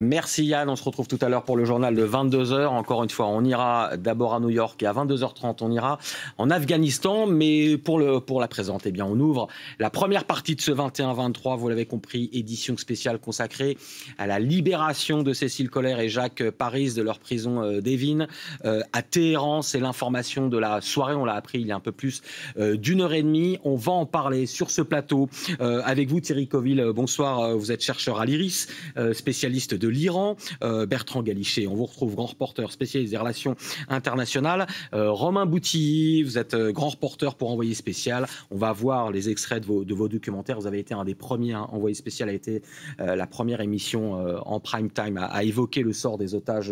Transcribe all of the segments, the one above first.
Merci Yann, on se retrouve tout à l'heure pour le journal de 22 h. Encore une fois, on ira d'abord à New York et à 22 h 30, on ira en Afghanistan. Mais pour la présente, eh bien, on ouvre la première partie de ce 21-23, vous l'avez compris, édition spéciale consacrée à la libération de Cécile Collaert et Jacques Paris de leur prison d'Evin à Téhéran. C'est l'information de la soirée, on l'a appris il y a un peu plus d'1h30. On va en parler sur ce plateau avec vous Thierry Coville. Bonsoir, vous êtes chercheur à l'IRIS, spécialiste de l'Iran, Bertrand Galichet, on vous retrouve, grand reporter spécialiste des relations internationales, Romain Boutilly, vous êtes grand reporter pour Envoyé spécial, on va voir les extraits de vos documentaires, vous avez été un des premiers, Envoyé spécial a été la première émission en prime time à évoquer le sort des otages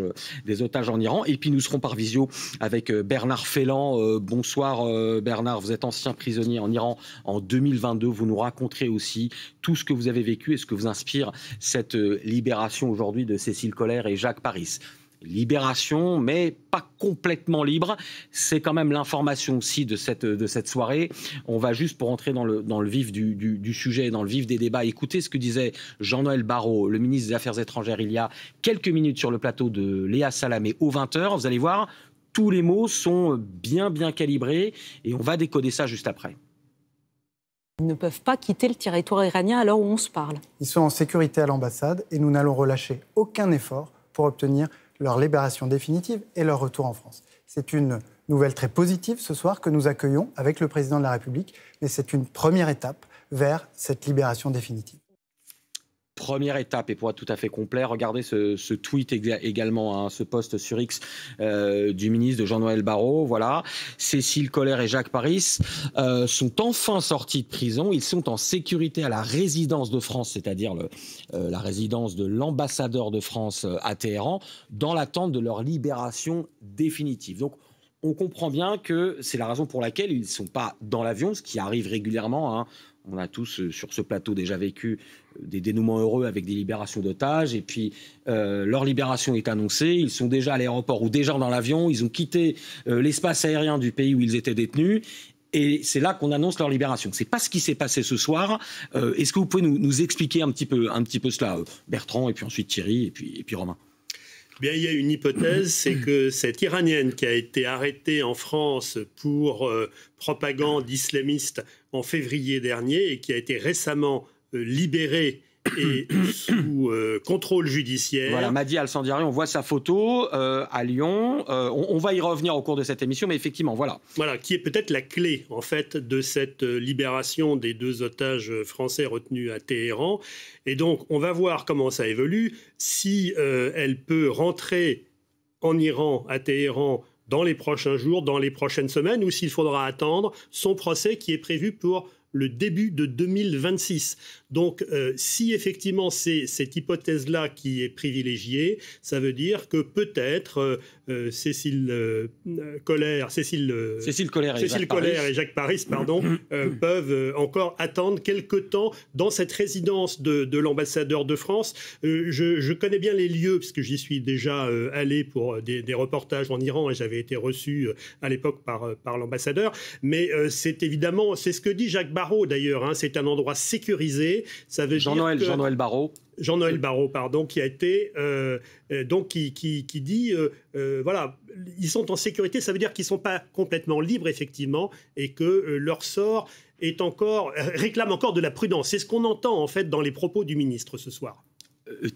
en Iran, et puis nous serons par visio avec Bernard Féland. Bonsoir Bernard, vous êtes ancien prisonnier en Iran en 2022, vous nous raconterez aussi tout ce que vous avez vécu et ce que vous inspire cette libération aujourd'hui de Cécile Collaert et Jacques Paris. Libération, mais pas complètement libre. C'est quand même l'information aussi de cette soirée. On va juste, pour entrer dans le vif du sujet, dans le vif des débats, écouter ce que disait Jean-Noël Barrot, le ministre des Affaires étrangères, il y a quelques minutes sur le plateau de Léa Salamé aux 20 h. Vous allez voir, tous les mots sont bien calibrés et on va décoder ça juste après. Ils ne peuvent pas quitter le territoire iranien à l'heure où on se parle. Ils sont en sécurité à l'ambassade et nous n'allons relâcher aucun effort pour obtenir leur libération définitive et leur retour en France. C'est une nouvelle très positive ce soir que nous accueillons avec le président de la République, mais c'est une première étape vers cette libération définitive. Première étape, et pour être tout à fait complet, regardez ce tweet également, ce post sur X du ministre de Jean-Noël Barrot. Voilà, Cécile Collaert et Jacques Paris sont enfin sortis de prison. Ils sont en sécurité à la résidence de France, c'est-à-dire la résidence de l'ambassadeur de France à Téhéran, dans l'attente de leur libération définitive. Donc, on comprend bien que c'est la raison pour laquelle ils ne sont pas dans l'avion, ce qui arrive régulièrement. On a tous, sur ce plateau, déjà vécu des dénouements heureux avec des libérations d'otages. Et puis, leur libération est annoncée. Ils sont déjà à l'aéroport ou déjà dans l'avion. Ils ont quitté l'espace aérien du pays où ils étaient détenus. Et c'est là qu'on annonce leur libération. Ce n'est pas ce qui s'est passé ce soir. Est-ce que vous pouvez nous expliquer un petit peu cela, Bertrand, et puis ensuite Thierry, et puis Romain? Bien, il y a une hypothèse, c'est que cette Iranienne qui a été arrêtée en France pour propagande islamiste en février dernier et qui a été récemment libérée et sous contrôle judiciaire. Voilà, Madi Al-Sandiari, on voit sa photo à Lyon. On va y revenir au cours de cette émission, mais effectivement, voilà. Voilà, qui est peut-être la clé, en fait, de cette libération des 2 otages français retenus à Téhéran. Et donc, on va voir comment ça évolue. Si elle peut rentrer en Iran, à Téhéran, dans les prochains jours, dans les prochaines semaines, ou s'il faudra attendre son procès qui est prévu pour le début de 2026. Donc, si effectivement c'est cette hypothèse-là qui est privilégiée, ça veut dire que peut-être Cécile Collaert et Jacques Paris, peuvent encore attendre quelque temps dans cette résidence de l'ambassadeur de France. Je connais bien les lieux, parce que j'y suis déjà allé pour des reportages en Iran, et j'avais été reçu à l'époque par l'ambassadeur. Mais c'est évidemment, c'est ce que dit Jacques Barrot d'ailleurs, c'est un endroit sécurisé. Ça veut Jean-Noël Barrot. Jean-Noël Barrot, pardon, qui a été donc qui dit voilà, ils sont en sécurité, ça veut dire qu'ils ne sont pas complètement libres effectivement, et que leur sort est réclame encore de la prudence. C'est ce qu'on entend en fait dans les propos du ministre ce soir.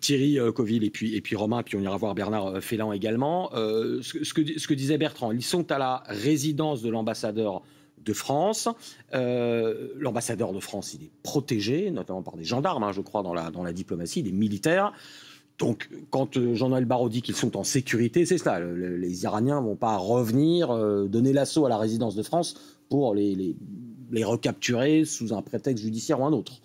Thierry Coville et puis Romain, puis on ira voir Bernard Féland également. Ce que disait Bertrand, ils sont à la résidence de l'ambassadeur de France. L'ambassadeur de France, il est protégé, notamment par des gendarmes, je crois, dans la diplomatie, des militaires. Donc, quand Jean-Noël Barrot dit qu'ils sont en sécurité, c'est cela. Les Iraniens ne vont pas revenir, donner l'assaut à la résidence de France pour les recapturer sous un prétexte judiciaire ou un autre.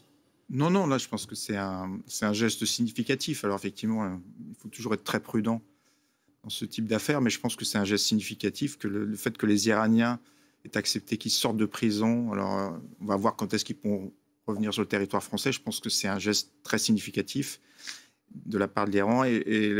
Non, là, je pense que c'est un geste significatif. Alors, effectivement, il faut toujours être très prudent dans ce type d'affaires, mais je pense que c'est un geste significatif, que le fait que les Iraniens aient accepté qu'ils sortent de prison. Alors, on va voir quand est-ce qu'ils pourront revenir sur le territoire français. Je pense que c'est un geste très significatif de la part de l'Iran, et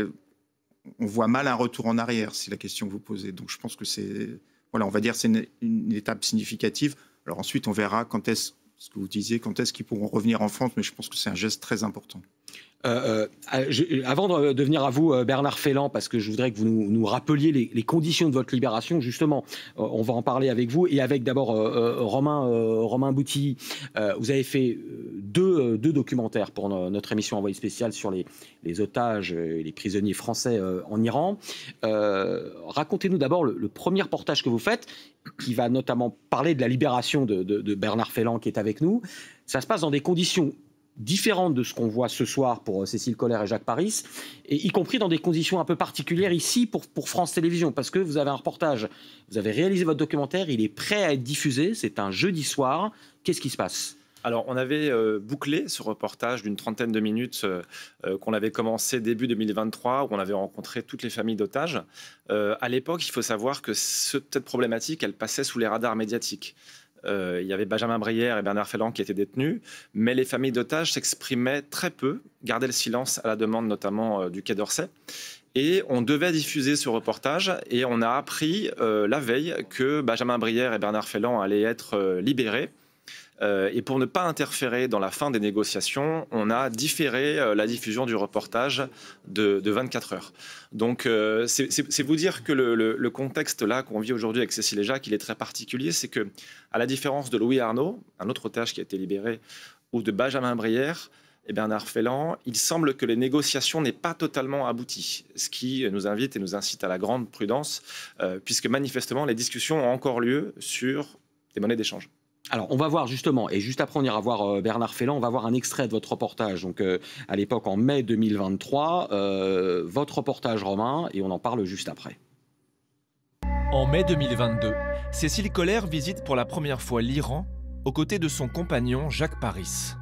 on voit mal un retour en arrière, c'est la question que vous posez. Donc je pense que c'est, voilà, on va dire c'est une étape significative. Alors ensuite, on verra quand est-ce que vous disiez, quand est-ce qu'ils pourront revenir en France, mais je pense que c'est un geste très important. Avant de venir à vous, Bernard Felland, parce que je voudrais que vous nous rappeliez les conditions de votre libération, justement, on va en parler avec vous, et avec d'abord Romain Boutilly. Vous avez fait deux documentaires pour notre émission Envoyé spécial sur les otages et les prisonniers français en Iran. Racontez-nous d'abord le premier reportage que vous faites, qui va notamment parler de la libération de Bernard Felland, qui est avec nous. Ça se passe dans des conditions différentes de ce qu'on voit ce soir pour Cécile Collère et Jacques Paris, et y compris dans des conditions un peu particulières ici pour France Télévisions, parce que vous avez un reportage, vous avez réalisé votre documentaire, il est prêt à être diffusé, c'est un jeudi soir. Qu'est-ce qui se passe ? Alors, on avait bouclé ce reportage d'une 30aine de minutes qu'on avait commencé début 2023, où on avait rencontré toutes les familles d'otages. À l'époque, il faut savoir que cette problématique, elle passait sous les radars médiatiques. Il y avait Benjamin Brière et Bernard Felland qui étaient détenus, mais les familles d'otages s'exprimaient très peu, gardaient le silence à la demande notamment du Quai d'Orsay. Et on devait diffuser ce reportage, et on a appris la veille que Benjamin Brière et Bernard Felland allaient être libérés. Et pour ne pas interférer dans la fin des négociations, on a différé la diffusion du reportage de 24 heures. Donc c'est vous dire que le contexte là qu'on vit aujourd'hui avec Cécile et Jacques, il est très particulier. C'est que, à la différence de Louis Arnaud, un autre otage qui a été libéré, ou de Benjamin Brière et Bernard Felland, il semble que les négociations n'aient pas totalement abouti, ce qui nous invite et nous incite à la grande prudence, puisque manifestement les discussions ont encore lieu sur des monnaies d'échange. Alors, on va voir justement, et juste après on ira voir Bernard Felland, on va voir un extrait de votre reportage, donc à l'époque en mai 2023, votre reportage Romain, et on en parle juste après. En mai 2022, Cécile Collère visite pour la première fois l'Iran aux côtés de son compagnon Jacques Paris,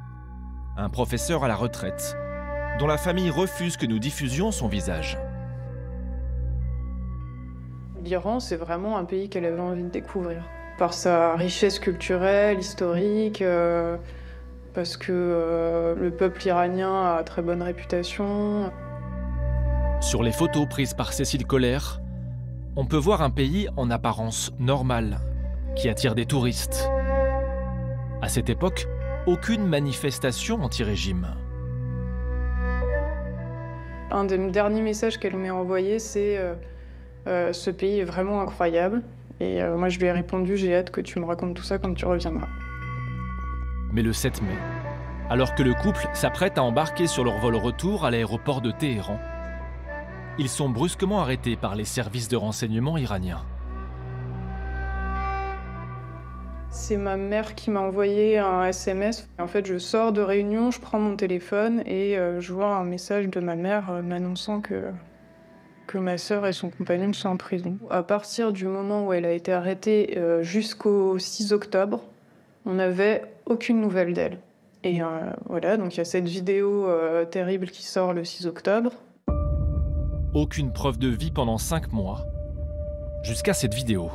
un professeur à la retraite, dont la famille refuse que nous diffusions son visage. L'Iran, c'est vraiment un pays qu'elle avait envie de découvrir. Par sa richesse culturelle, historique, parce que le peuple iranien a très bonne réputation. Sur les photos prises par Cécile Collère, on peut voir un pays en apparence normal, qui attire des touristes. À cette époque, aucune manifestation anti-régime. Un des derniers messages qu'elle m'a envoyé, c'est ce pays est vraiment incroyable. Et moi, je lui ai répondu, j'ai hâte que tu me racontes tout ça quand tu reviendras. Mais le 7 mai, alors que le couple s'apprête à embarquer sur leur vol retour à l'aéroport de Téhéran, ils sont brusquement arrêtés par les services de renseignement iraniens. C'est ma mère qui m'a envoyé un SMS. En fait, je sors de réunion, je prends mon téléphone et je vois un message de ma mère m'annonçant que ma sœur et son compagnon sont en prison. À partir du moment où elle a été arrêtée jusqu'au 6 octobre, on n'avait aucune nouvelle d'elle. Et voilà, donc il y a cette vidéo terrible qui sort le 6 octobre. Aucune preuve de vie pendant 5 mois, jusqu'à cette vidéo.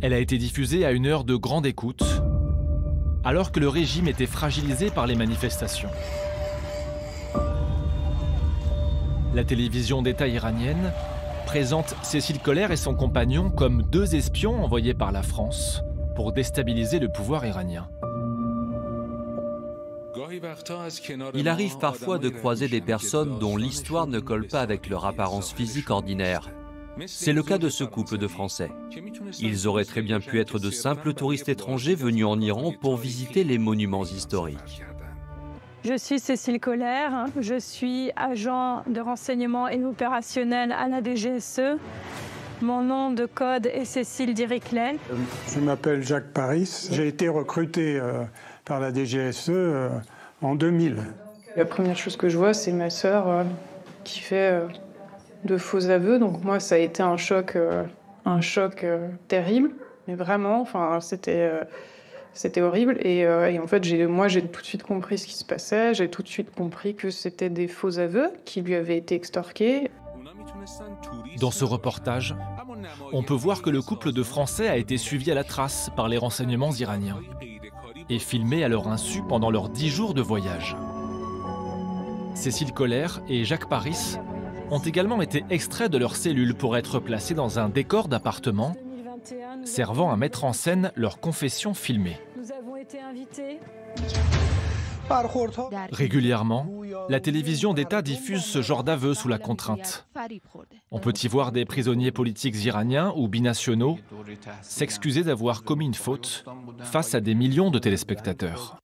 Elle a été diffusée à une heure de grande écoute, alors que le régime était fragilisé par les manifestations. La télévision d'État iranienne présente Cécile Collère et son compagnon comme 2 espions envoyés par la France pour déstabiliser le pouvoir iranien. Il arrive parfois de croiser des personnes dont l'histoire ne colle pas avec leur apparence physique ordinaire. C'est le cas de ce couple de Français. Ils auraient très bien pu être de simples touristes étrangers venus en Iran pour visiter les monuments historiques. Je suis Cécile Collère, je suis agent de renseignement et opérationnel à la DGSE. Mon nom de code est Cécile Diriclen. Je m'appelle Jacques Paris. J'ai été recruté par la DGSE en 2000. La première chose que je vois, c'est ma sœur qui fait de faux aveux. Donc moi, ça a été un choc terrible. Mais vraiment, enfin, c'était horrible. Et en fait, moi, j'ai tout de suite compris ce qui se passait. J'ai tout de suite compris que c'était des faux aveux qui lui avaient été extorqués. Dans ce reportage, on peut voir que le couple de Français a été suivi à la trace par les renseignements iraniens et filmé à leur insu pendant leurs 10 jours de voyage. Cécile Collère et Jacques Paris ont également été extraits de leur cellule pour être placés dans un décor d'appartement, servant à mettre en scène leur confession filmée. été invité. Régulièrement, la télévision d'État diffuse ce genre d'aveu sous la contrainte. On peut y voir des prisonniers politiques iraniens ou binationaux s'excuser d'avoir commis une faute face à des millions de téléspectateurs.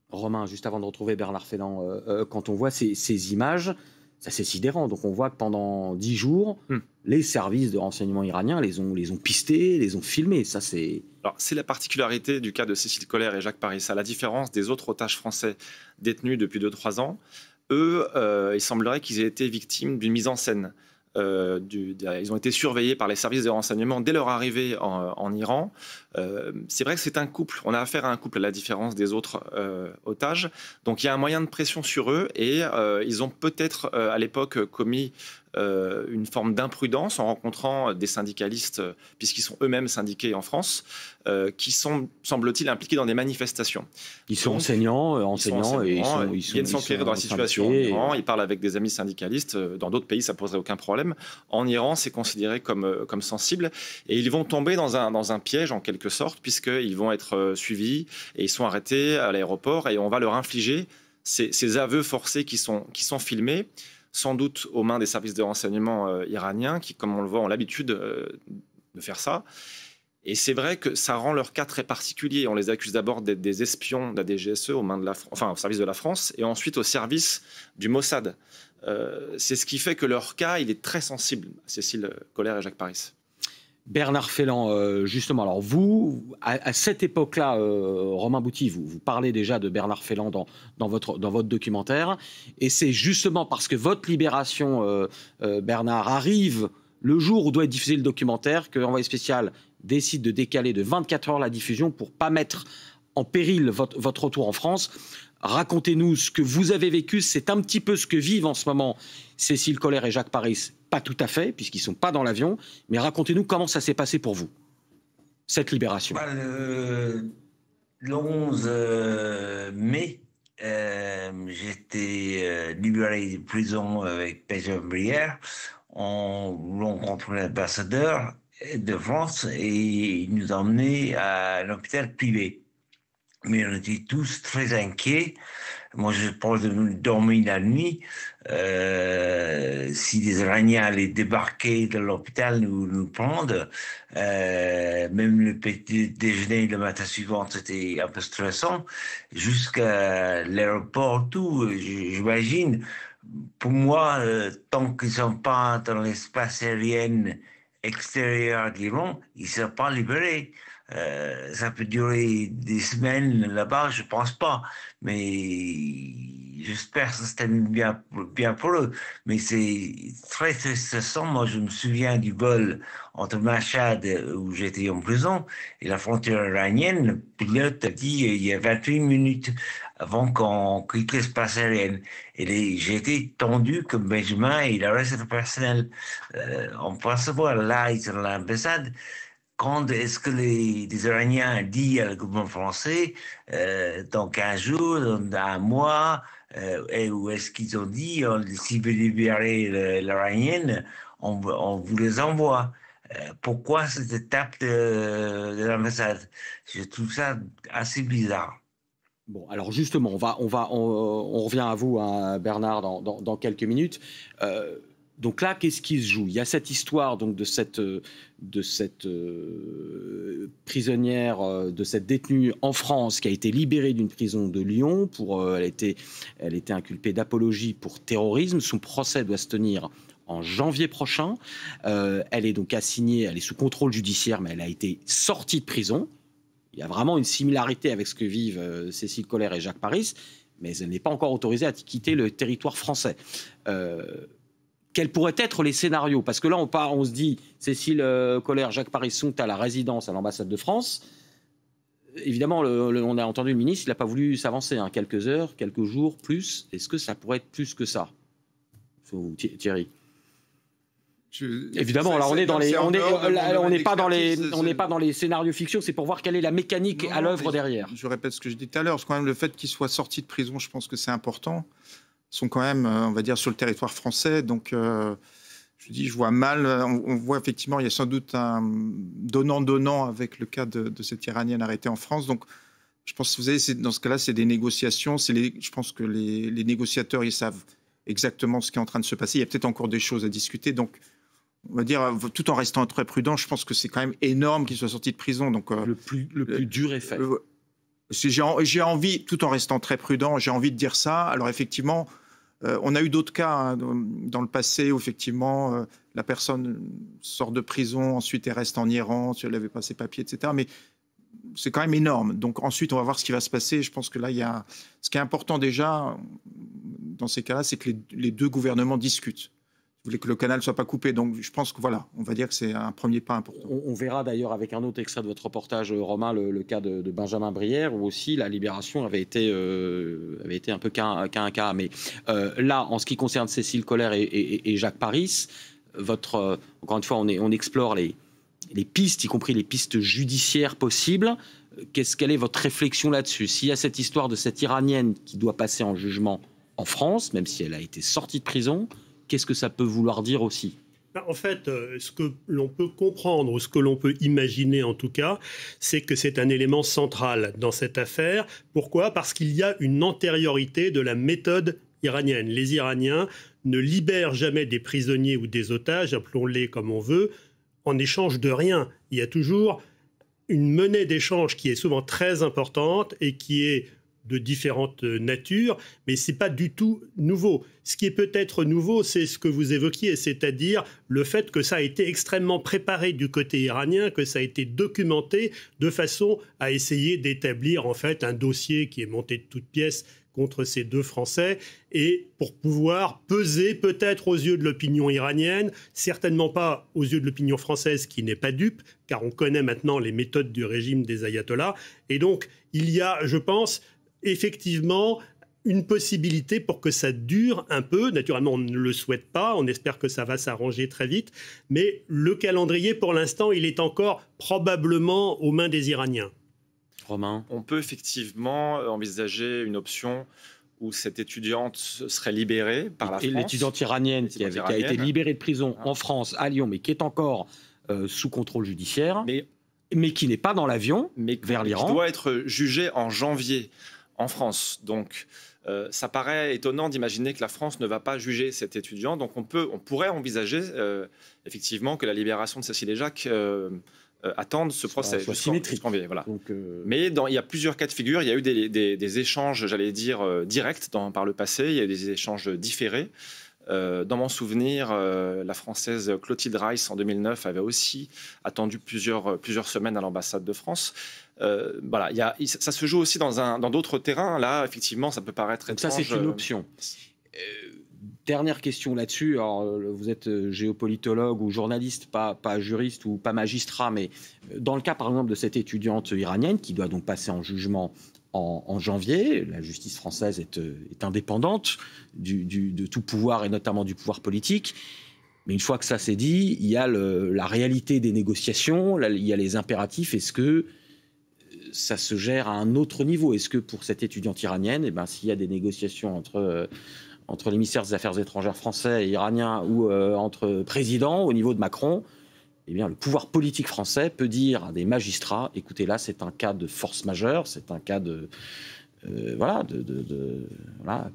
Romain, juste avant de retrouver Bernard Féland, quand on voit ces images, c'est sidérant. Donc on voit que pendant 10 jours, les services de renseignement iraniens les ont pistés, les ont filmés. Ça, c'est la particularité du cas de Cécile Coller et Jacques Paris. À la différence des autres otages français détenus depuis 2-3 ans, eux, il semblerait qu'ils aient été victimes d'une mise en scène. Ils ont été surveillés par les services de renseignement dès leur arrivée en Iran. C'est vrai que c'est un couple. On a affaire à un couple à la différence des autres otages. Donc il y a un moyen de pression sur eux et ils ont peut-être à l'époque commis une forme d'imprudence en rencontrant des syndicalistes, puisqu'ils sont eux-mêmes syndiqués en France, qui sont, semble-t-il, impliqués dans des manifestations. Ils sont enseignants et ils viennent s'enquérir dans la situation en Iran. Ils parlent avec des amis syndicalistes. Dans d'autres pays, ça ne poserait aucun problème. En Iran, c'est considéré comme sensible. Et ils vont tomber dans un piège, en quelque sorte, puisqu'ils vont être suivis et ils sont arrêtés à l'aéroport et on va leur infliger ces aveux forcés qui sont filmés, sans doute aux mains des services de renseignement iraniens qui, comme on le voit, ont l'habitude de faire ça. Et c'est vrai que ça rend leur cas très particulier. On les accuse d'abord d'être des espions de la DGSE au service de la France et ensuite au service du Mossad. C'est ce qui fait que leur cas, il est très sensible, Cécile Coller et Jacques Paris. Bernard Féland, justement, alors vous, à cette époque-là, Romain Bouty, vous parlez déjà de Bernard Féland dans votre documentaire, et c'est justement parce que votre libération, Bernard, arrive le jour où doit être diffusé le documentaire que Envoyé spécial décide de décaler de 24 heures la diffusion pour ne pas mettre en péril votre retour en France. Racontez-nous ce que vous avez vécu, c'est un petit peu ce que vivent en ce moment Cécile Coller et Jacques Paris. Pas tout à fait, puisqu'ils ne sont pas dans l'avion, mais racontez-nous comment ça s'est passé pour vous, cette libération. Le 11 mai, j'étais libéré de prison avec Benjamin Brière. On rencontre l'ambassadeur de France et il nous a emmenés à l'hôpital privé. Mais on était tous très inquiets. Moi, je pense de dormir la nuit. Si des Iraniens allaient débarquer de l'hôpital, nous prendre, même le petit déjeuner le matin suivant, c'était un peu stressant. Jusqu'à l'aéroport, tout, j'imagine. Pour moi, tant qu'ils ne sont pas dans l'espace aérien extérieur d'Iran, ils ne seront pas libérés. Ça peut durer des semaines là-bas, je pense pas, mais j'espère que ça se termine bien pour eux. Mais c'est très stressant. Moi, je me souviens du vol entre Mashhad, où j'étais en prison, et la frontière iranienne. Le pilote a dit il y a 28 minutes avant qu'on quitte l'espace aérien. Et j'ai été tendu comme Benjamin et le reste du personnel. On peut savoir là, ils sont à l'ambassade. Quand est-ce que les Iraniens disent à le gouvernement français, dans 15 jours, dans un mois, et où est-ce qu'ils ont dit, s'ils veulent libérer l'Iranienne, on vous les envoie. Pourquoi cette étape de l'ambassade? Je trouve ça assez bizarre. Bon, alors justement, on revient à vous, hein, Bernard, dans quelques minutes. Donc là, qu'est-ce qui se joue? Il y a cette histoire donc de cette prisonnière, de cette détenue en France qui a été libérée d'une prison de Lyon. Elle était inculpée d'apologie pour terrorisme. Son procès doit se tenir en janvier prochain. Elle est donc assignée, elle est sous contrôle judiciaire, mais elle a été sortie de prison. Il y a vraiment une similarité avec ce que vivent Cécile Coller et Jacques Paris, mais elle n'est pas encore autorisée à quitter le territoire français. Quels pourraient être les scénarios? Parce que là, on se dit, Cécile Coller, Jacques Paris sont à la résidence à l'ambassade de France. Évidemment, on a entendu le ministre, il n'a pas voulu s'avancer. Hein, quelques heures, quelques jours, plus. Est-ce que ça pourrait être plus que ça, Thierry? Évidemment, là, on n'est pas dans les scénarios fiction. C'est pour voir quelle est la mécanique à l'œuvre derrière. Je répète ce que je dis tout à l'heure. Parce que quand même, le fait qu'ils soient sortis de prison, je pense que c'est important. Ils sont quand même, on va dire, sur le territoire français. Donc, je vois mal. On voit effectivement, il y a sans doute un donnant-donnant avec le cas de cette Iranienne arrêtée en France. Donc, Je pense que vous savez, dans ce cas-là, c'est des négociations. Je pense que les négociateurs, ils savent exactement ce qui est en train de se passer. Il y a peut-être encore des choses à discuter. Donc, on va dire, tout en restant très prudent, je pense que c'est quand même énorme qu'il soit sorti de prison. Donc, le plus dur est fait. J'ai envie, tout en restant très prudent, j'ai envie de dire ça. Alors effectivement, on a eu d'autres cas hein, dans le passé où effectivement la personne sort de prison, ensuite elle reste en Iran, si elle n'avait pas ses papiers, etc. Mais c'est quand même énorme. Donc ensuite, on va voir ce qui va se passer. Je pense que là, ce qui est important déjà dans ces cas-là, c'est que les deux gouvernements discutent. Vous voulez que le canal ne soit pas coupé. Donc, je pense que voilà, on va dire que c'est un premier pas important. On verra d'ailleurs avec un autre extrait de votre reportage, Romain, le cas de Benjamin Brière, où aussi la libération avait été un peu qu'un cas. Mais là, en ce qui concerne Cécile Collère et Jacques Paris, encore une fois, on explore les pistes, y compris les pistes judiciaires possibles. Quelle est votre réflexion là-dessus? S'il y a cette histoire de cette Iranienne qui doit passer en jugement en France, même si elle a été sortie de prison, qu'est-ce que ça peut vouloir dire aussi? En fait, ce que l'on peut comprendre, ou ce que l'on peut imaginer en tout cas, c'est que c'est un élément central dans cette affaire. Pourquoi? Parce qu'il y a une antériorité de la méthode iranienne. Les Iraniens ne libèrent jamais des prisonniers ou des otages, appelons-les comme on veut, en échange de rien. Il y a toujours une monnaie d'échange qui est souvent très importante et qui est de différentes natures, mais ce n'est pas du tout nouveau. Ce qui est peut-être nouveau, c'est ce que vous évoquiez, c'est-à-dire le fait que ça a été extrêmement préparé du côté iranien, que ça a été documenté de façon à essayer d'établir en fait un dossier qui est monté de toutes pièces contre ces deux Français, et pour pouvoir peser peut-être aux yeux de l'opinion iranienne, certainement pas aux yeux de l'opinion française qui n'est pas dupe, car on connaît maintenant les méthodes du régime des ayatollahs. Et donc, il y a, je pense, effectivement une possibilité pour que ça dure un peu. Naturellement, on ne le souhaite pas, on espère que ça va s'arranger très vite, mais le calendrier, pour l'instant, il est encore probablement aux mains des Iraniens. Romain? On peut effectivement envisager une option où cette étudiante serait libérée par la France. L'étudiante iranienne qui a été libérée de prison en France, à Lyon, mais qui est encore sous contrôle judiciaire, mais qui n'est pas dans l'avion vers l'Iran. Qui doit être jugée en janvier en France. Donc, ça paraît étonnant d'imaginer que la France ne va pas juger cet étudiant. Donc, on pourrait envisager effectivement que la libération de Cécile et Jacques attende ce procès. Soit symétrique. Voilà. Mais il y a plusieurs cas de figure. Il y a eu des échanges, j'allais dire, directs par le passé. Il y a eu des échanges différés. Dans mon souvenir, la Française Clotilde Reiss, en 2009, avait aussi attendu plusieurs semaines à l'ambassade de France. Voilà, ça se joue aussi dans d'autres terrains. Là, effectivement, ça peut paraître étrange. Ça, c'est une option. Dernière question là-dessus. Alors, vous êtes géopolitologue ou journaliste, pas juriste ou pas magistrat, mais dans le cas, par exemple, de cette étudiante iranienne qui doit donc passer en jugement en janvier, la justice française est indépendante de tout pouvoir et notamment du pouvoir politique. Mais une fois que ça s'est dit, il y a la réalité des négociations, il y a les impératifs. Est-ce que ça se gère à un autre niveau? Est-ce que pour cette étudiante iranienne, s'il y a des négociations entre les ministères des Affaires étrangères français et iraniens ou entre présidents au niveau de Macron, eh bien, le pouvoir politique français peut dire à des magistrats, écoutez, là, c'est un cas de force majeure, c'est un cas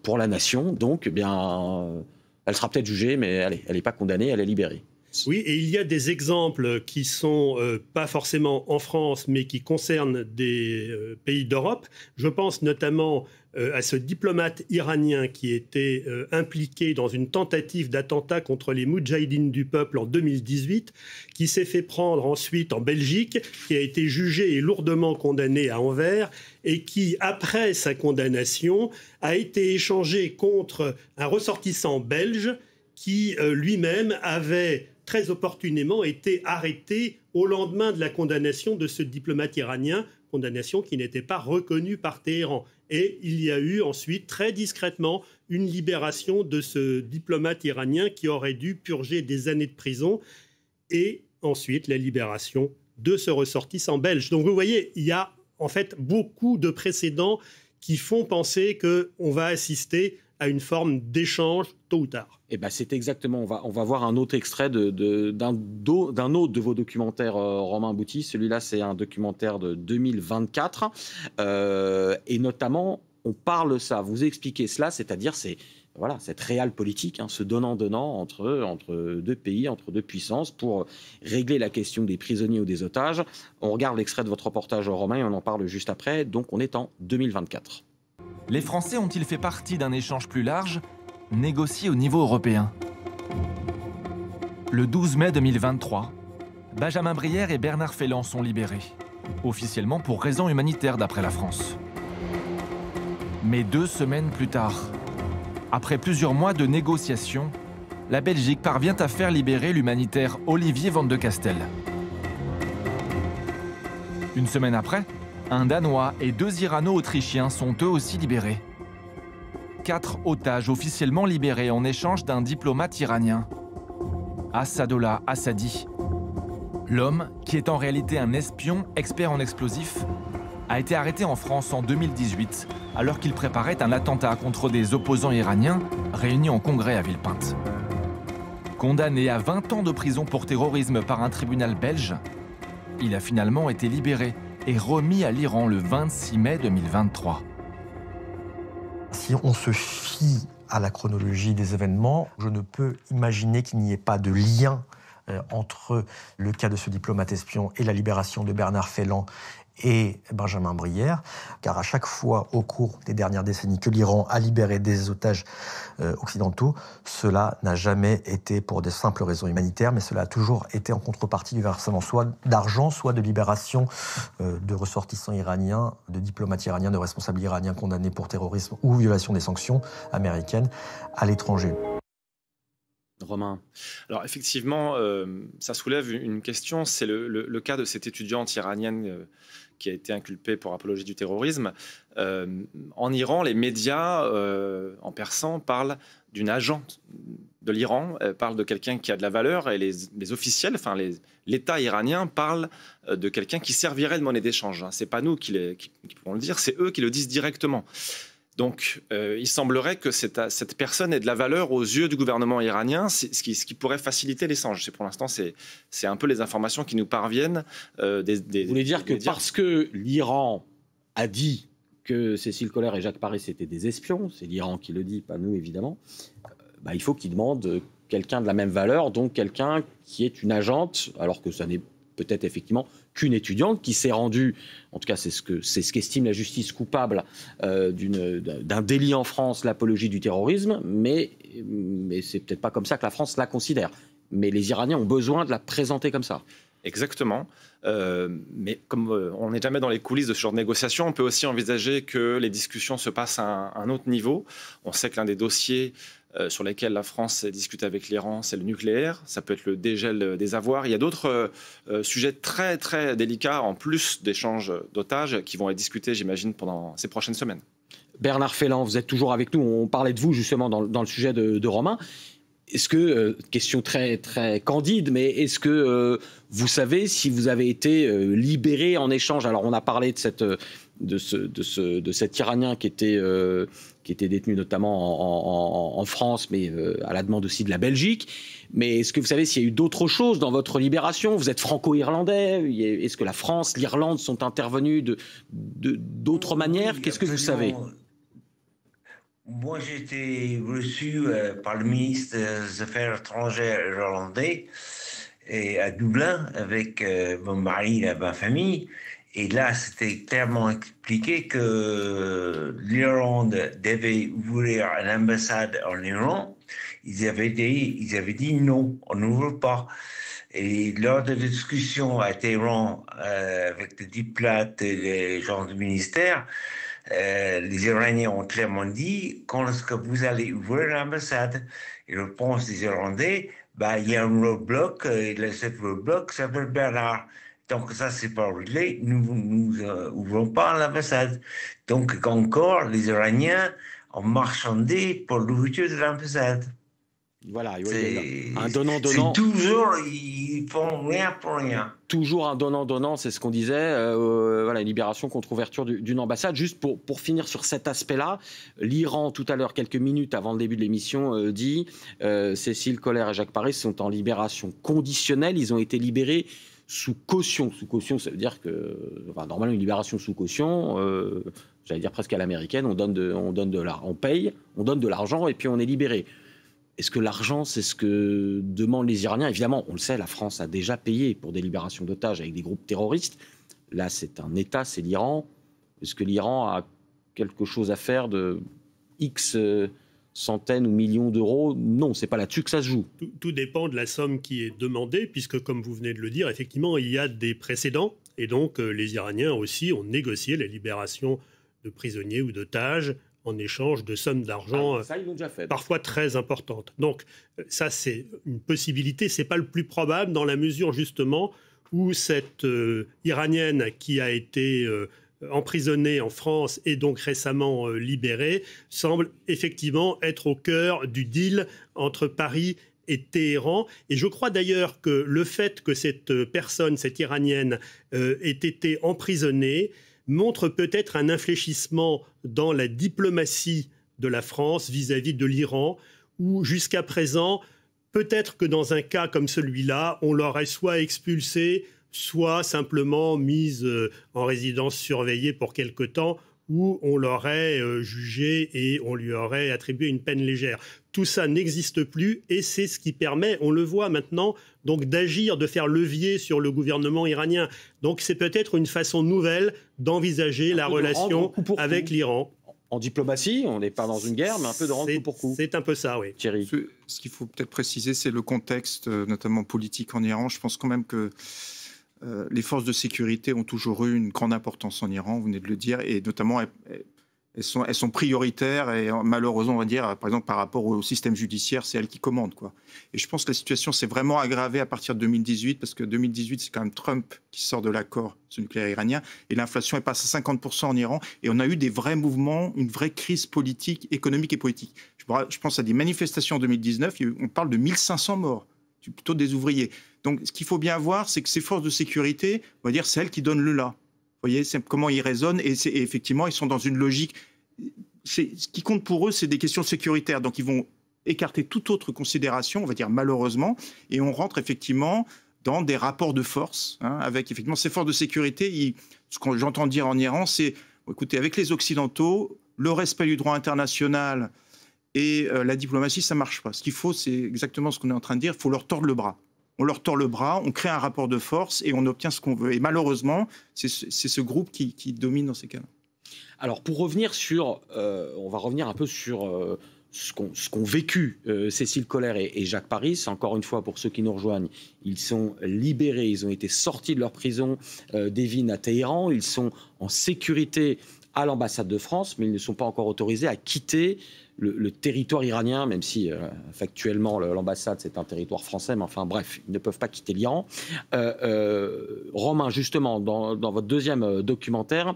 pour la nation, donc, eh bien, elle sera peut-être jugée, mais elle n'est pas condamnée, elle est libérée. Oui, et il y a des exemples qui sont pas forcément en France, mais qui concernent des pays d'Europe. Je pense notamment à ce diplomate iranien qui était impliqué dans une tentative d'attentat contre les Moudjahidines du peuple en 2018, qui s'est fait prendre ensuite en Belgique, qui a été jugé et lourdement condamné à Anvers, et qui, après sa condamnation, a été échangé contre un ressortissant belge qui lui-même avait très opportunément été arrêté au lendemain de la condamnation de ce diplomate iranien, condamnation qui n'était pas reconnue par Téhéran. Et il y a eu ensuite, très discrètement, une libération de ce diplomate iranien qui aurait dû purger des années de prison, et ensuite la libération de ce ressortissant belge. Donc vous voyez, il y a en fait beaucoup de précédents qui font penser qu'on va assister à une forme d'échange tôt ou tard. Eh ben, c'est exactement, on va voir un autre extrait d'un autre de vos documentaires, Romain Bouty. Celui-là, c'est un documentaire de 2024. Et notamment, on parle ça, vous expliquez cela, c'est-à-dire voilà, cette réelle politique, ce donnant-donnant entre deux pays, entre deux puissances, pour régler la question des prisonniers ou des otages. On regarde l'extrait de votre reportage, Romain, et on en parle juste après. Donc, on est en 2024. Les Français ont-ils fait partie d'un échange plus large, négocié au niveau européen? Le 12 mai 2023, Benjamin Brière et Bernard Féland sont libérés, officiellement pour raisons humanitaires d'après la France. Mais 2 semaines plus tard, après plusieurs mois de négociations, la Belgique parvient à faire libérer l'humanitaire Olivier Van de Castel. Une semaine après, un Danois et 2 Irano-Autrichiens sont eux aussi libérés. 4 otages officiellement libérés en échange d'un diplomate iranien, Assadollah Assadi. L'homme, qui est en réalité un espion expert en explosifs, a été arrêté en France en 2018 alors qu'il préparait un attentat contre des opposants iraniens réunis en congrès à Villepinte. Condamné à 20 ans de prison pour terrorisme par un tribunal belge, il a finalement été libéré et remis à l'Iran le 26 mai 2023. Si on se fie à la chronologie des événements, je ne peux imaginer qu'il n'y ait pas de lien entre le cas de ce diplomate espion et la libération de Bernard Féland et Benjamin Brière, car à chaque fois au cours des dernières décennies que l'Iran a libéré des otages occidentaux, cela n'a jamais été pour des simples raisons humanitaires, mais cela a toujours été en contrepartie du versement soit d'argent, soit de libération de ressortissants iraniens, de diplomates iraniens, de responsables iraniens condamnés pour terrorisme ou violation des sanctions américaines à l'étranger. Romain. Alors effectivement, ça soulève une question, c'est le cas de cette étudiante iranienne qui a été inculpée pour apologie du terrorisme. En Iran, les médias en persan parlent d'une agente de l'Iran, parlent de quelqu'un qui a de la valeur, et les officiels, enfin l'État iranien parle de quelqu'un qui servirait de monnaie d'échange. C'est pas nous qui pouvons le dire, c'est eux qui le disent directement. Donc, il semblerait que cette personne ait de la valeur aux yeux du gouvernement iranien, ce qui pourrait faciliter l'échange. Pour l'instant, c'est un peu les informations qui nous parviennent. Vous voulez dire que parce que l'Iran a dit que Cécile Collère et Jacques Paris étaient des espions, c'est l'Iran qui le dit, pas nous évidemment, il faut qu'il demande quelqu'un de la même valeur, donc quelqu'un qui est une agente, alors que ça n'est peut-être effectivement qu'une étudiante qui s'est rendue, en tout cas c'est ce qu'estime la justice, coupable d'un délit en France, l'apologie du terrorisme, mais c'est peut-être pas comme ça que la France la considère. Mais les Iraniens ont besoin de la présenter comme ça. Exactement. Mais comme on n'est jamais dans les coulisses de ce genre de négociation, on peut aussi envisager que les discussions se passent à un autre niveau. On sait que l'un des dossiers sur lesquels la France discute avec l'Iran, c'est le nucléaire. Ça peut être le dégel des avoirs. Il y a d'autres sujets très, très délicats, en plus d'échanges d'otages, qui vont être discutés, j'imagine, pendant ces prochaines semaines. Bernard Féland, vous êtes toujours avec nous. On parlait de vous, justement, dans le sujet de Romain. Est-ce que, question très, très candide, mais est-ce que vous savez si vous avez été libéré en échange? Alors, on a parlé de cet Iranien qui était détenu notamment en France, mais à la demande aussi de la Belgique. Mais est-ce que vous savez s'il y a eu d'autres choses dans votre libération? Vous êtes franco-irlandais. Est-ce que la France, l'Irlande sont intervenus d'autres manières? Qu'est-ce que vous savez? Moi, j'ai été reçu par le ministre des Affaires étrangères irlandais à Dublin avec mon mari et ma famille. Et là, c'était clairement expliqué que l'Irlande devait ouvrir une ambassade en Iran. Ils avaient dit non, on n'ouvre pas. Et lors de la discussion à Téhéran avec les diplomates et les gens du ministère, les Iraniens ont clairement dit quand est-ce que vous allez ouvrir l'ambassade? Et la réponse des Irlandais, il y a un roadblock, et cette roadblock s'appelle Bernard. Donc ça, c'est pas réglé, nous ouvrons pas l'ambassade. Donc encore, les Iraniens ont marchandé pour l'ouverture de l'ambassade. Voilà, un donnant-donnant. C'est toujours, ils font rien pour rien. Toujours un donnant-donnant, c'est ce qu'on disait. Voilà, une libération contre ouverture d'une ambassade. Juste pour finir sur cet aspect-là, l'Iran, tout à l'heure, quelques minutes avant le début de l'émission, dit Cécile Collère et Jacques Paris sont en libération conditionnelle. Ils ont été libérés sous caution. Sous caution, ça veut dire que, normalement, une libération sous caution, j'allais dire presque à l'américaine, on paye, on donne de l'argent et puis on est libéré. Est-ce que l'argent, c'est ce que demandent les Iraniens? Évidemment, on le sait, la France a déjà payé pour des libérations d'otages avec des groupes terroristes. Là, c'est un État, c'est l'Iran. Est-ce que l'Iran a quelque chose à faire de X centaines ou millions d'euros? Non, c'est pas là-dessus que ça se joue. Tout dépend de la somme qui est demandée, puisque, comme vous venez de le dire, effectivement, il y a des précédents. Et donc, les Iraniens aussi ont négocié la libération de prisonniers ou d'otages en échange de sommes d'argent parfois très importantes. Donc ça, c'est une possibilité. Ce n'est pas le plus probable dans la mesure, justement, où cette Iranienne qui a été emprisonnée en France et donc récemment libérée semble effectivement être au cœur du deal entre Paris et Téhéran. Et je crois d'ailleurs que le fait que cette personne, cette Iranienne, ait été emprisonnée montre peut-être un infléchissement dans la diplomatie de la France vis-à-vis de l'Iran, où jusqu'à présent, peut-être que dans un cas comme celui-là, on l'aurait soit expulsé, soit simplement mise en résidence surveillée pour quelque temps, où on l'aurait jugé et on lui aurait attribué une peine légère. Tout ça n'existe plus et c'est ce qui permet, on le voit maintenant, donc d'agir, de faire levier sur le gouvernement iranien. Donc c'est peut-être une façon nouvelle d'envisager la relation avec l'Iran. En diplomatie, on n'est pas dans une guerre, mais un peu de rendre coup pour coup. C'est un peu ça, oui. Thierry. Ce qu'il faut peut-être préciser, c'est le contexte, notamment politique en Iran. Je pense quand même que les forces de sécurité ont toujours eu une grande importance en Iran, vous venez de le dire, et notamment elles sont prioritaires et malheureusement, on va dire, par exemple, par rapport au système judiciaire, c'est elles qui commandent, quoi. Et je pense que la situation s'est vraiment aggravée à partir de 2018, parce que 2018, c'est quand même Trump qui sort de l'accord nucléaire iranien, et l'inflation est passée à 50% en Iran, et on a eu des vrais mouvements, une vraie crise politique, économique et politique. Je pense à des manifestations en 2019, on parle de 1500 morts, plutôt des ouvriers. Donc, ce qu'il faut bien voir, c'est que ces forces de sécurité, on va dire, c'est elles qui donnent le là. Vous voyez, c'est comment ils raisonnent et effectivement, ils sont dans une logique. Ce qui compte pour eux, c'est des questions sécuritaires. Donc, ils vont écarter toute autre considération, on va dire malheureusement, et on rentre effectivement dans des rapports de force avec effectivement ces forces de sécurité. Ce que j'entends dire en Iran, c'est, écoutez, avec les Occidentaux, le respect du droit international et la diplomatie, ça ne marche pas. Ce qu'il faut, c'est exactement ce qu'on est en train de dire, il faut leur tordre le bras. On leur tord le bras, on crée un rapport de force et on obtient ce qu'on veut. Et malheureusement, c'est ce groupe qui domine dans ces cas-là. Alors, pour revenir sur... on va revenir un peu sur ce qu'ont vécu Cécile Collère et Jacques Paris. Encore une fois, pour ceux qui nous rejoignent, ils sont libérés, ils ont été sortis de leur prison d'Evin à Téhéran. Ils sont en sécurité à l'ambassade de France, mais ils ne sont pas encore autorisés à quitter le territoire iranien, même si factuellement l'ambassade c'est un territoire français, mais enfin bref, ils ne peuvent pas quitter l'Iran. Romain, justement, dans votre deuxième documentaire,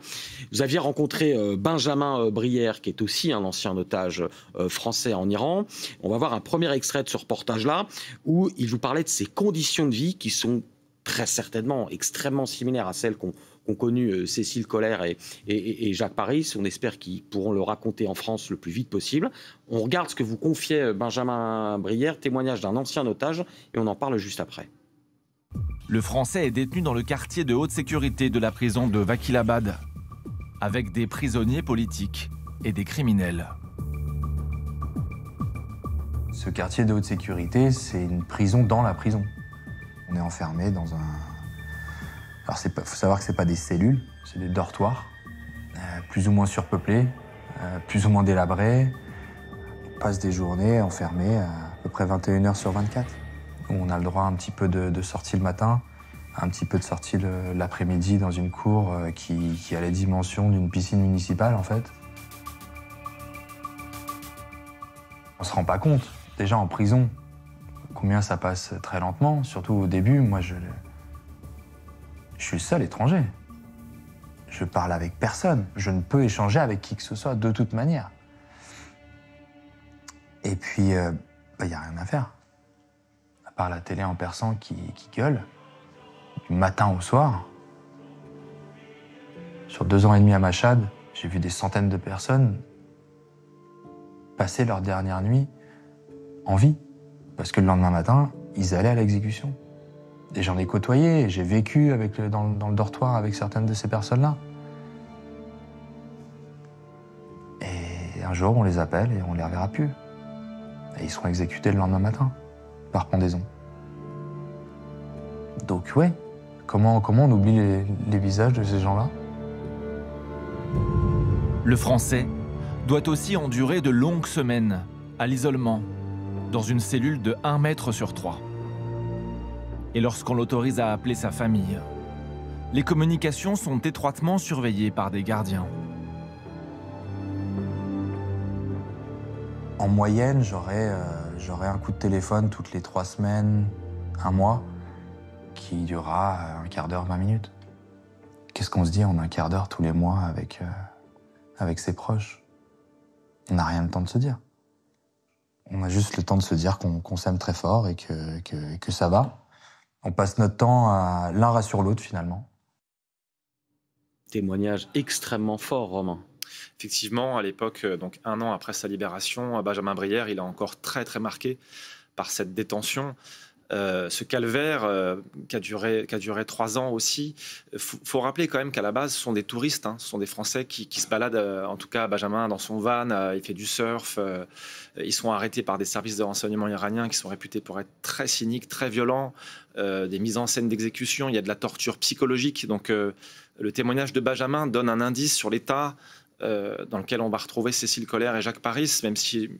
vous aviez rencontré Benjamin Brière, qui est aussi un ancien otage français en Iran. On va voir un premier extrait de ce reportage-là, où il vous parlait de ces conditions de vie qui sont très certainement extrêmement similaires à celles qu'ont connu Cécile Collère et Jacques Paris. On espère qu'ils pourront le raconter en France le plus vite possible. On regarde ce que vous confiait Benjamin Brière, témoignage d'un ancien otage, et on en parle juste après. Le Français est détenu dans le quartier de haute sécurité de la prison de Vakilabad, avec des prisonniers politiques et des criminels. Ce quartier de haute sécurité, c'est une prison dans la prison. On est enfermé dans un... Alors, il faut savoir que ce n'est pas des cellules, c'est des dortoirs, plus ou moins surpeuplés, plus ou moins délabrés. On passe des journées enfermés à peu près 21 heures sur 24. On a le droit à un petit peu de sortie le matin, un petit peu de sortie l'après-midi dans une cour qui a les dimensions d'une piscine municipale, en fait. On ne se rend pas compte, déjà en prison, combien ça passe très lentement, surtout au début. Moi, je suis le seul étranger. Je parle avec personne. Je ne peux échanger avec qui que ce soit de toute manière. Et puis, il n'y a rien à faire. À part la télé en persan qui gueule, du matin au soir. Sur 2 ans et demi à Machhad, j'ai vu des centaines de personnes passer leur dernière nuit en vie. Parce que le lendemain matin, ils allaient à l'exécution. Et j'en ai côtoyé, j'ai vécu dans le dortoir avec certaines de ces personnes-là. Et un jour, on les appelle et on les reverra plus. Et ils seront exécutés le lendemain matin, par pendaison. Donc ouais, comment on oublie les visages de ces gens-là? Le Français doit aussi endurer de longues semaines à l'isolement, dans une cellule de 1 mètre sur 3. Et lorsqu'on l'autorise à appeler sa famille, les communications sont étroitement surveillées par des gardiens. En moyenne, j'aurais un coup de téléphone toutes les 3 semaines, 1 mois, qui durera 1/4 d'heure, 20 minutes. Qu'est-ce qu'on se dit en 1/4 d'heure tous les mois avec ses proches? On n'a rien le temps de se dire. On a juste le temps de se dire qu'on s'aime très fort et que ça va. On passe notre temps l'un rassure l'autre finalement. Témoignage extrêmement fort, Romain. Effectivement, à l'époque, donc 1 an après sa libération, Benjamin Brière, il est encore très très marqué par cette détention. Ce calvaire qui a duré 3 ans aussi. Faut rappeler quand même qu'à la base, ce sont des touristes, ce sont des Français qui se baladent, en tout cas Benjamin dans son van, il fait du surf. Ils sont arrêtés par des services de renseignement iraniens qui sont réputés pour être très cyniques, très violents, des mises en scène d'exécution, il y a de la torture psychologique. Donc le témoignage de Benjamin donne un indice sur l'état dans lequel on va retrouver Cécile Collaert et Jacques Paris, même si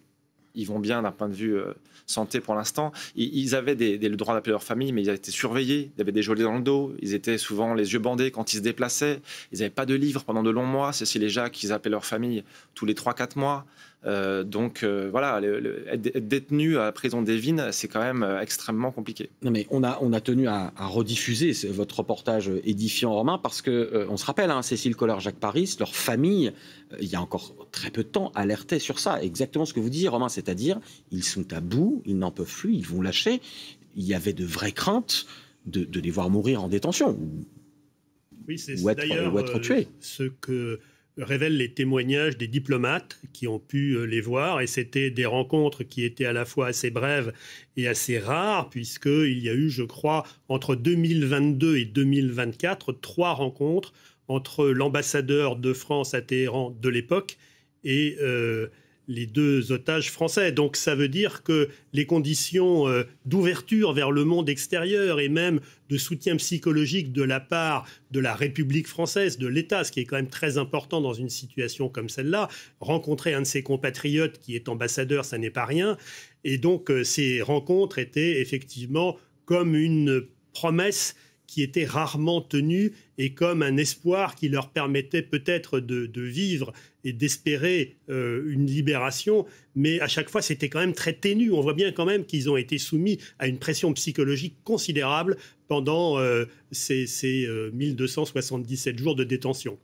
ils vont bien d'un point de vue santé pour l'instant. Ils avaient le droit d'appeler leur famille, mais ils avaient été surveillés, ils avaient des geôliers dans le dos, ils étaient souvent les yeux bandés quand ils se déplaçaient, ils n'avaient pas de livres pendant de longs mois. Cécile et Jacques, ils appelaient leur famille tous les 3-4 mois. Voilà, être détenu à la prison d'Evin, c'est quand même extrêmement compliqué. Non mais on a tenu à rediffuser votre reportage édifiant, Romain, parce que on se rappelle, Cécile Collaert, Jacques Paris, leur famille, il y a encore très peu de temps, alertait sur ça. Exactement ce que vous dites, Romain, c'est-à-dire ils sont à bout, ils n'en peuvent plus, ils vont lâcher. Il y avait de vraies craintes de les voir mourir en détention oui, c'est ou être tués. Ce que révèlent les témoignages des diplomates qui ont pu les voir. Et c'était des rencontres qui étaient à la fois assez brèves et assez rares, puisqu'il y a eu, je crois, entre 2022 et 2024, 3 rencontres entre l'ambassadeur de France à Téhéran de l'époque et les 2 otages français. Donc ça veut dire que les conditions d'ouverture vers le monde extérieur et même de soutien psychologique de la part de la République française, de l'État, ce qui est quand même très important dans une situation comme celle-là, rencontrer un de ses compatriotes qui est ambassadeur, ça n'est pas rien. Et donc ces rencontres étaient effectivement comme une promesse qui était rarement tenue et comme un espoir qui leur permettait peut-être de vivre et d'espérer une libération. Mais à chaque fois, c'était quand même très ténu. On voit bien quand même qu'ils ont été soumis à une pression psychologique considérable pendant ces 1277 jours de détention.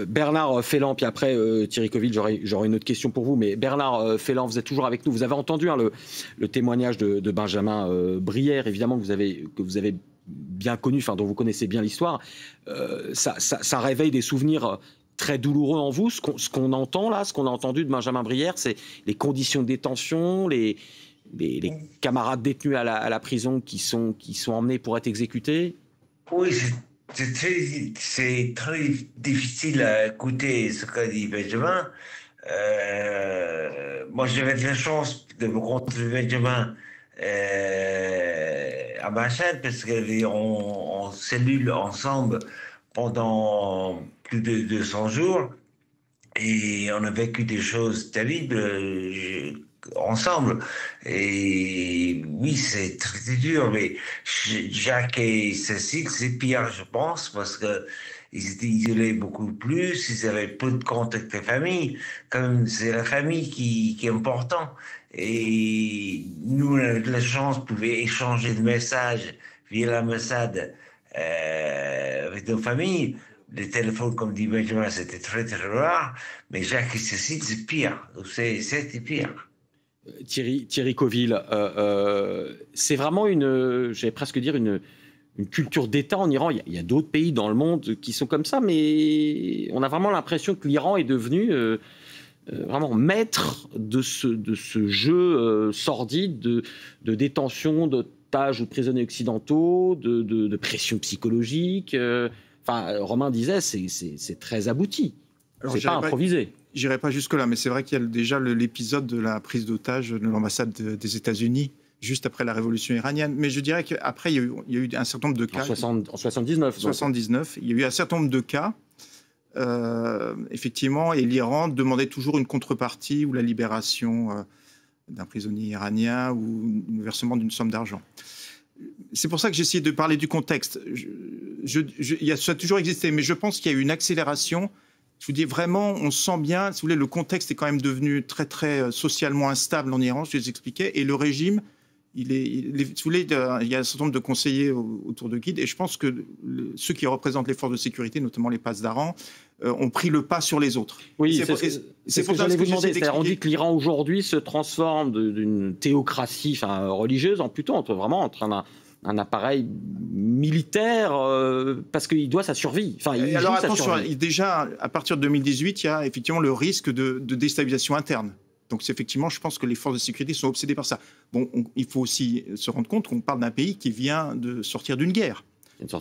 Bernard Féland, puis après Thierry Coville, j'aurai une autre question pour vous, mais Bernard Féland, vous êtes toujours avec nous. Vous avez entendu le témoignage de Benjamin Brière, évidemment, que vous avez bien connu, dont vous connaissez bien l'histoire. Ça réveille des souvenirs très douloureux en vous. Ce qu'on entend là, ce qu'on a entendu de Benjamin Brière, c'est les conditions de détention, les camarades détenus à la prison qui sont emmenés pour être exécutés. Oui, c'est très difficile à écouter ce qu'a dit Benjamin. Moi, j'avais de la chance de me rencontrer Benjamin à Machhad parce qu'on est en cellule ensemble pendant plus de 200 jours et on a vécu des choses terribles ensemble. Et oui, c'est très dur, mais Jacques et Cécile, c'est pire, je pense, parce que ils étaient isolés beaucoup plus, ils avaient peu de contact avec la famille. Comme c'est la famille qui est important. Et nous, on a eu de la chance, on pouvait échanger des messages via l'ambassade avec nos familles. Les téléphones, comme dit Benjamin, c'était très très rare. Mais Jacques et Cécile, c'est pire. C'était pire. Thierry Coville, c'est vraiment j'allais presque dire une culture d'État en Iran. Il y a d'autres pays dans le monde qui sont comme ça, mais on a vraiment l'impression que l'Iran est devenu vraiment maître de ce jeu sordide de détention d'otages ou de prisonniers occidentaux, de pression psychologique. Romain disait, c'est très abouti. C'est pas improvisé. J'irai pas jusque-là, mais c'est vrai qu'il y a déjà l'épisode de la prise d'otage de l'ambassade des États-Unis juste après la révolution iranienne. Mais je dirais qu'après, il y a eu un certain nombre de cas. En 79. 79. Il y a eu un certain nombre de cas, effectivement, et l'Iran demandait toujours une contrepartie ou la libération d'un prisonnier iranien ou le versement d'une somme d'argent. C'est pour ça que j'ai essayé de parler du contexte. Ça a toujours existé, mais je pense qu'il y a eu une accélération. Je vous dis vraiment, on sent bien, si vous voulez, le contexte est quand même devenu très, très socialement instable en Iran, je vous expliquais, et le régime, si vous voulez, il y a un certain nombre de conseillers autour de Guide, et je pense que ceux qui représentent les forces de sécurité, notamment les Pasdaran, ont pris le pas sur les autres. Oui, c'est pour ça que j'allais vous demander. On dit que l'Iran aujourd'hui se transforme d'une théocratie religieuse en plutôt entre un appareil militaire parce qu'il doit sa survie. Alors attention, déjà à partir de 2018, il y a effectivement le risque de déstabilisation interne. Donc effectivement, je pense que les forces de sécurité sont obsédées par ça. Bon, il faut aussi se rendre compte qu'on parle d'un pays qui vient de sortir d'une guerre.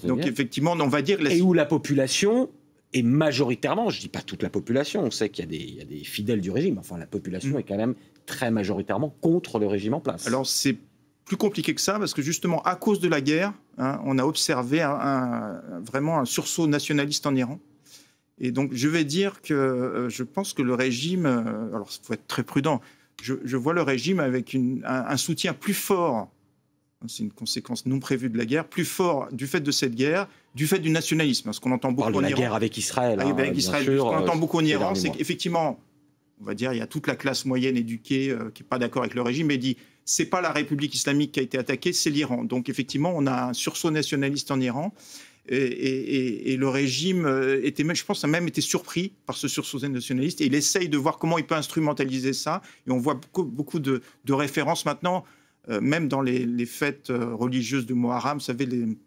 Donc effectivement, on va dire... Et où la population est majoritairement, je ne dis pas toute la population, on sait qu'il y a des fidèles du régime, enfin la population est quand même très majoritairement contre le régime en place. Alors c'est plus compliqué que ça, parce que justement, à cause de la guerre, on a observé vraiment un sursaut nationaliste en Iran. Et donc, je vais dire que je pense que le régime... alors, il faut être très prudent. Je vois le régime avec un soutien plus fort, c'est une conséquence non prévue de la guerre, plus fort du fait de cette guerre, du fait du nationalisme. Ce qu'on entend beaucoup en Iran... On parle de la guerre avec Israël. Avec Israël. Ce qu'on entend beaucoup en Iran, c'est qu'effectivement, on va dire, il y a toute la classe moyenne éduquée qui n'est pas d'accord avec le régime et dit... C'est pas la République islamique qui a été attaquée, c'est l'Iran. Donc effectivement, on a un sursaut nationaliste en Iran. Et le régime je pense, a même été surpris par ce sursaut nationaliste. Et il essaye de voir comment il peut instrumentaliser ça. Et on voit beaucoup de références maintenant, même dans les fêtes religieuses de Muharram. Vous savez, ils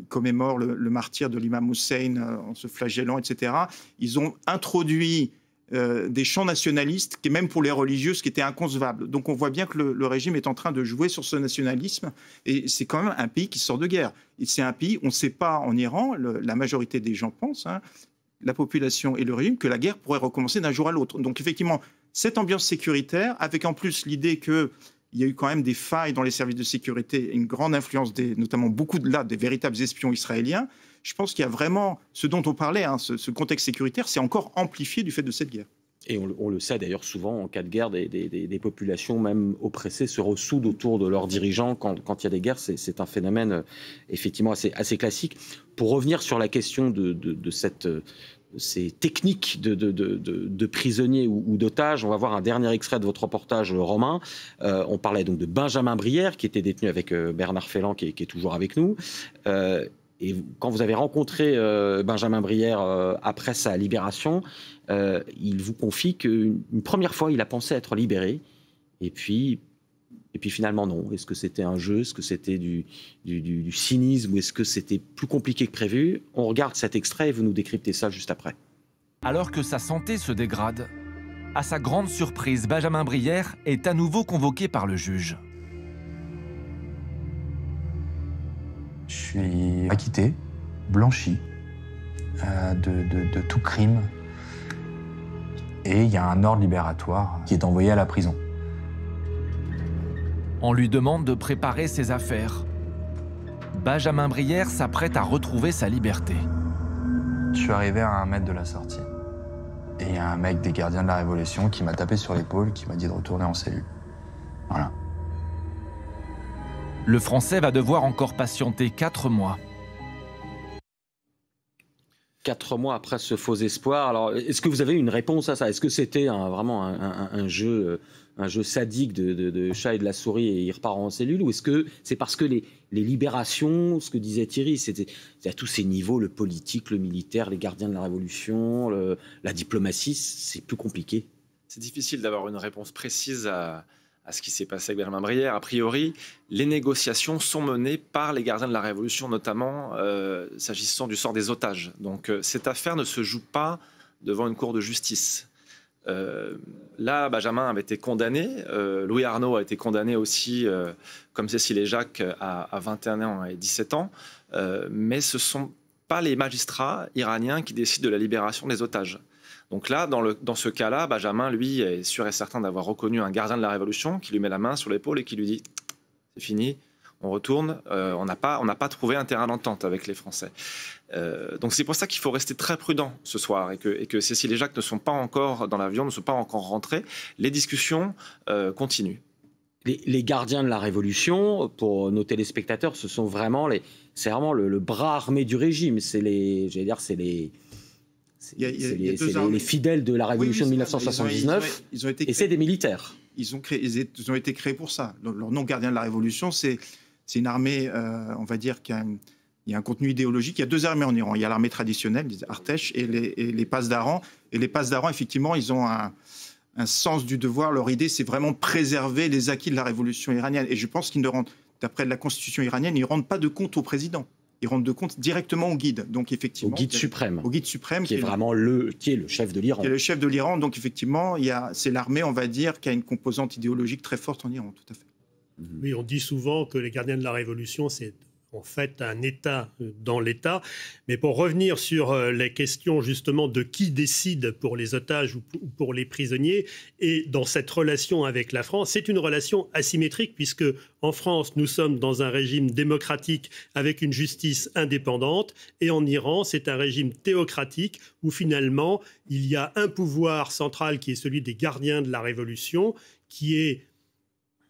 commémorent le martyre de l'imam Hussein en se flagellant, etc. Ils ont introduit des chants nationalistes, qui même pour les religieux, ce qui était inconcevable. Donc on voit bien que le régime est en train de jouer sur ce nationalisme, et c'est quand même un pays qui sort de guerre. Et c'est un pays, on ne sait pas en Iran, la majorité des gens pensent, la population et le régime, que la guerre pourrait recommencer d'un jour à l'autre. Donc effectivement, cette ambiance sécuritaire, avec en plus l'idée qu'il y a eu quand même des failles dans les services de sécurité, une grande influence, notamment beaucoup des véritables espions israéliens, je pense qu'il y a vraiment ce dont on parlait, ce contexte sécuritaire, c'est encore amplifié du fait de cette guerre. Et on le sait d'ailleurs souvent, en cas de guerre, des populations même oppressées se ressoudent autour de leurs dirigeants quand il y a des guerres. C'est un phénomène effectivement assez classique. Pour revenir sur la question de ces techniques de prisonniers ou d'otages, on va voir un dernier extrait de votre reportage, Romain. On parlait donc de Benjamin Brière, qui était détenu avec Bernard Felland, qui est toujours avec nous. Et quand vous avez rencontré Benjamin Brière après sa libération, il vous confie qu'une première fois, il a pensé être libéré. Et puis finalement, non. Est-ce que c'était un jeu? Est-ce que c'était du cynisme? Ou est-ce que c'était plus compliqué que prévu? On regarde cet extrait et vous nous décryptez ça juste après. Alors que sa santé se dégrade, à sa grande surprise, Benjamin Brière est à nouveau convoqué par le juge. Je suis acquitté, blanchi de tout crime. Et il y a un ordre libératoire qui est envoyé à la prison. On lui demande de préparer ses affaires. Benjamin Brière s'apprête à retrouver sa liberté. Je suis arrivé à 1 mètre de la sortie. Et il y a un mec des gardiens de la Révolution qui m'a tapé sur l'épaule, qui m'a dit de retourner en cellule. Voilà. Le Français va devoir encore patienter 4 mois. 4 mois après ce faux espoir. Alors, est-ce que vous avez une réponse à ça? Est-ce que c'était vraiment un jeu sadique de chat et de la souris et il repart en cellule? Ou est-ce que c'est parce que les libérations, ce que disait Thierry, c'était à tous ces niveaux, le politique, le militaire, les gardiens de la Révolution, la diplomatie, c'est plus compliqué? C'est difficile d'avoir une réponse précise à ce qui s'est passé avec Benjamin Brière. A priori, les négociations sont menées par les gardiens de la Révolution, notamment s'agissant du sort des otages. Donc cette affaire ne se joue pas devant une cour de justice. Là, Benjamin avait été condamné, Louis Arnault a été condamné aussi, comme Cécile et Jacques, à 21 ans et 17 ans, mais ce ne sont pas les magistrats iraniens qui décident de la libération des otages. Donc là, dans ce cas-là, Benjamin, lui, est sûr et certain d'avoir reconnu un gardien de la Révolution qui lui met la main sur l'épaule et qui lui dit « c'est fini, on retourne, on n'a pas trouvé un terrain d'entente avec les Français ». Donc c'est pour ça qu'il faut rester très prudent ce soir et que Cécile et Jacques ne sont pas encore dans l'avion, ne sont pas encore rentrés. Les discussions continuent. Les gardiens de la Révolution, pour nos téléspectateurs, ce sont vraiment c'est vraiment le bras armé du régime. C'est les fidèles de la Révolution de 1979, et c'est des militaires. Ils ont été créés pour ça. Leur nom gardien de la Révolution, c'est une armée, on va dire, il y a un contenu idéologique. Il y a deux armées en Iran. Il y a l'armée traditionnelle, les Artesh, et les Pasdaran. Et les Pasdaran, effectivement, ils ont un sens du devoir. Leur idée, c'est vraiment préserver les acquis de la Révolution iranienne. Et je pense qu'ils ne rendent, d'après la constitution iranienne, ils ne rendent pas de compte au président. Ils rendent de compte directement au guide. Donc, effectivement, au guide suprême. Au guide suprême. Qui est vraiment qui est le chef de l'Iran. Qui est le chef de l'Iran. Donc, effectivement, c'est l'armée, on va dire, qui a une composante idéologique très forte en Iran, tout à fait. Oui, on dit souvent que les gardiens de la Révolution, c'est en fait un État dans l'État. Mais pour revenir sur les questions justement de qui décide pour les otages ou pour les prisonniers, et dans cette relation avec la France, c'est une relation asymétrique puisque en France, nous sommes dans un régime démocratique avec une justice indépendante, et en Iran, c'est un régime théocratique où finalement, il y a un pouvoir central qui est celui des gardiens de la Révolution, qui est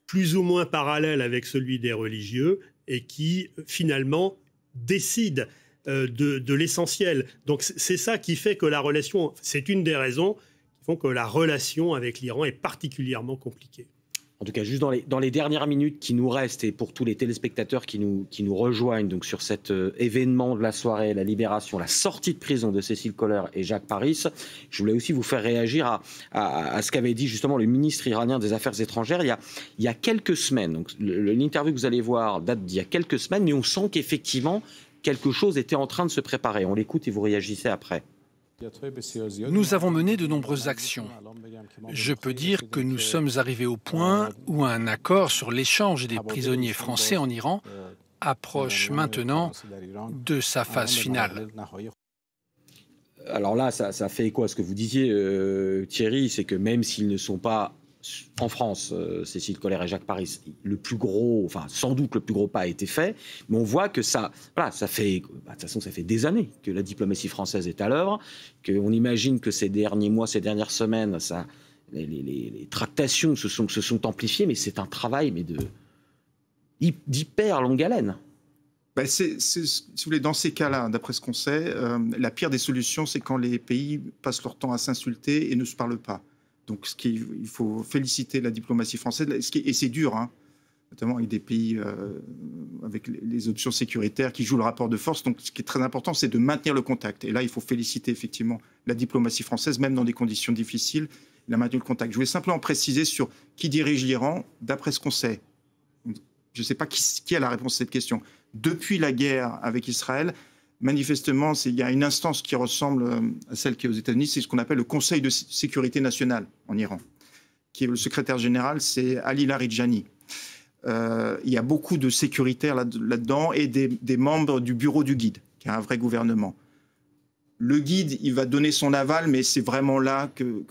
plus ou moins parallèle avec celui des religieux, et qui, finalement, décide de l'essentiel. Donc, c'est ça qui fait que la relation... C'est une des raisons qui font que la relation avec l'Iran est particulièrement compliquée. En tout cas, juste dans les dernières minutes qui nous restent, et pour tous les téléspectateurs qui nous rejoignent donc sur cet événement de la soirée, la libération, la sortie de prison de Cécile Kohler et Jacques Paris, je voulais aussi vous faire réagir à ce qu'avait dit justement le ministre iranien des Affaires étrangères il y a quelques semaines. Donc, l'interview que vous allez voir date d'il y a quelques semaines, mais on sent qu'effectivement, quelque chose était en train de se préparer. On l'écoute et vous réagissez après. Nous avons mené de nombreuses actions. Je peux dire que nous sommes arrivés au point où un accord sur l'échange des prisonniers français en Iran approche maintenant de sa phase finale. Alors là, ça fait écho à ce que vous disiez, Thierry, c'est que même s'ils ne sont pas en France, Cécile Kohler et Jacques Paris, le plus gros, enfin sans doute le plus gros pas a été fait, mais on voit que ça fait, de toute façon, ça fait des années que la diplomatie française est à l'œuvre, qu'on imagine que ces derniers mois, ces dernières semaines, les tractations se sont amplifiées, mais c'est un travail d'hyper longue haleine. Si vous voulez, dans ces cas-là, d'après ce qu'on sait, la pire des solutions, c'est quand les pays passent leur temps à s'insulter et ne se parlent pas. Donc, il faut féliciter la diplomatie française, et c'est dur, hein, notamment avec des pays avec les options sécuritaires qui jouent le rapport de force. Donc, ce qui est très important, c'est de maintenir le contact. Et là, il faut féliciter effectivement la diplomatie française, même dans des conditions difficiles, il a maintenu le contact. Je voulais simplement préciser sur qui dirige l'Iran, d'après ce qu'on sait. Je ne sais pas qui a la réponse à cette question. Depuis la guerre avec Israël, manifestement, il y a une instance qui ressemble à celle qui est aux États-Unis, c'est ce qu'on appelle le Conseil de sécurité nationale en Iran, qui est le secrétaire général, c'est Ali Larijani. Il y a beaucoup de sécuritaires là-dedans et des membres du bureau du guide, qui est un vrai gouvernement. Le guide, il va donner son aval, mais c'est vraiment là que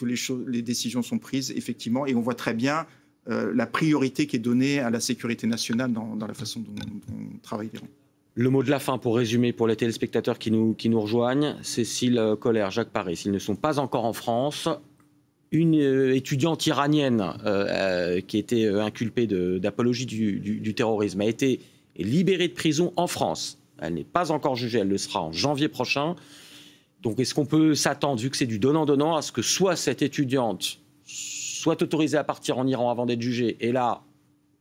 les décisions sont prises, effectivement, et on voit très bien la priorité qui est donnée à la sécurité nationale dans la façon dont on travaille l'Iran. Le mot de la fin, pour résumer, pour les téléspectateurs qui nous rejoignent, Cécile Kohler, Jacques Paris, ils ne sont pas encore en France. Une étudiante iranienne qui était inculpée d'apologie du terrorisme a été libérée de prison en France. Elle n'est pas encore jugée, elle le sera en janvier prochain. Donc est-ce qu'on peut s'attendre, vu que c'est du donnant-donnant, à ce que soit cette étudiante soit autorisée à partir en Iran avant d'être jugée, et là,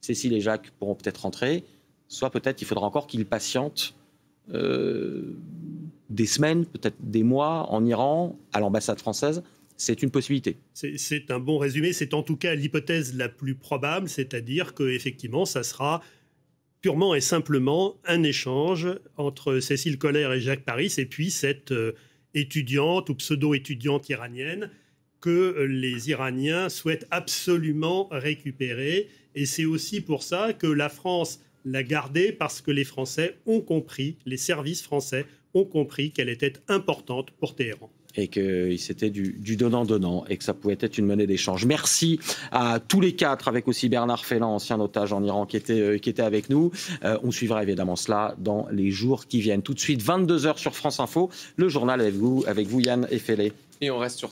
Cécile et Jacques pourront peut-être rentrer, soit peut-être il faudra encore qu'ils patientent des semaines, peut-être des mois en Iran, à l'ambassade française, c'est une possibilité. C'est un bon résumé. C'est en tout cas l'hypothèse la plus probable, c'est-à-dire qu'effectivement, ça sera purement et simplement un échange entre Cécile Kohler et Jacques Paris, et puis cette étudiante ou pseudo-étudiante iranienne que les Iraniens souhaitent absolument récupérer. Et c'est aussi pour ça que la France l'a gardée, parce que les Français ont compris, les services français ont compris qu'elle était importante pour Téhéran. Et que c'était du donnant-donnant et que ça pouvait être une monnaie d'échange. Merci à tous les quatre, avec aussi Bernard Féland, ancien otage en Iran, qui était avec nous. On suivra évidemment cela dans les jours qui viennent. Tout de suite, 22h sur France Info, le journal avec vous Yann Effelé. Et on reste sur